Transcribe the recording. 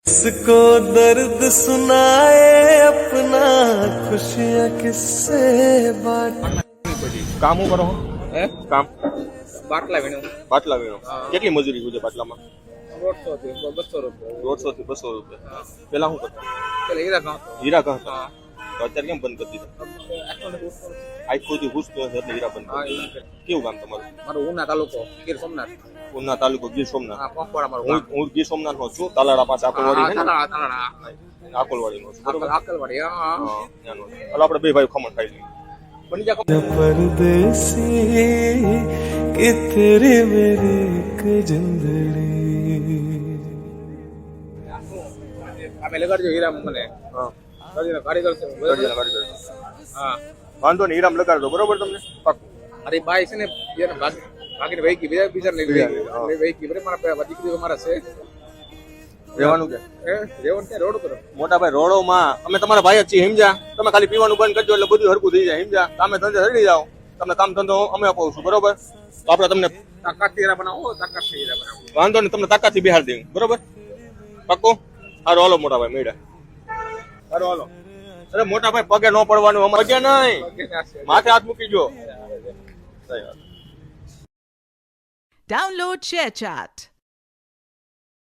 इसको दर्द सुनाए अपना खुशियाँ किससे बांट કામ હું કરો છો? હે કામ બાટલા વીણું બાટલા વીણો કેટલી મજૂરી ગુજે બાટલામાં 150 થી 200 રૂપિયા 150 થી 200 રૂપિયા પેલા શું કરતા પેલા હીરા ગામ હીરા કહા હતા તો અત્યારે કેમ બંધ કરી દીધા આજ સુધી ઘૂસતો હશે એટલે હીરા બંધ કરી દીધા. કેવું કામ તમારું? મારું ઉના તાલુકો ગીર સોમનાથ ઉના તાલુકો ગીર સોમનાથ. હા પંપવાડા મારું હું ગીર સોમનાથ નો છું. તાલાળા પાસે આકોલવાડી છે ને? તાલાળા આકોલવાડી નો છું બરોબર. આકલવાડી હા હા ત્યાંનો છું. હાલો આપણે બે ભાઈ ખમણ ખાઈ લઈએ. બની જા परदेसी कि तेरे मेरे एक जिंदड़ी અમે લગાડજો હીરા મને હા કારીગર છે હા વાંધો નહીં હીરામ લગાડજો બરોબર તમને પાક્કું. અરે બાઈ છે ને એને ભાગીને વહી ગઈ બીજા ને વહી ગઈ બરે મારા દીકરી મારા છે રહેવાનું કે રેવણ ક્યાં રોડ પર મોટા ભાઈ રોડોમાં અમે તમારા ભાઈ જ છીએ સમજ્યા. તમે ખાલી પીવાનું બંધ કરજો એટલે બધું હરકું થઈ જાય સમજ્યા. તમે ધંધે હરડી જાઓ તમને કામ ધંધો અમે અપાવશું બરોબર. તો આપણે તમને તાકાત હીરા બનાવો તાકાત હીરા બનાવો વાંધો નહીં તમને તાકાતથી બિહાર દઈએ બરોબર પાક્કું. સારું હાલો મોટા ભાઈ મેળા સારું હાલો. અરે મોટા ભાઈ પગે ન પડવાનું અમારે પગે નહીં માથે હાથ મૂકી જો. Download ShareChat.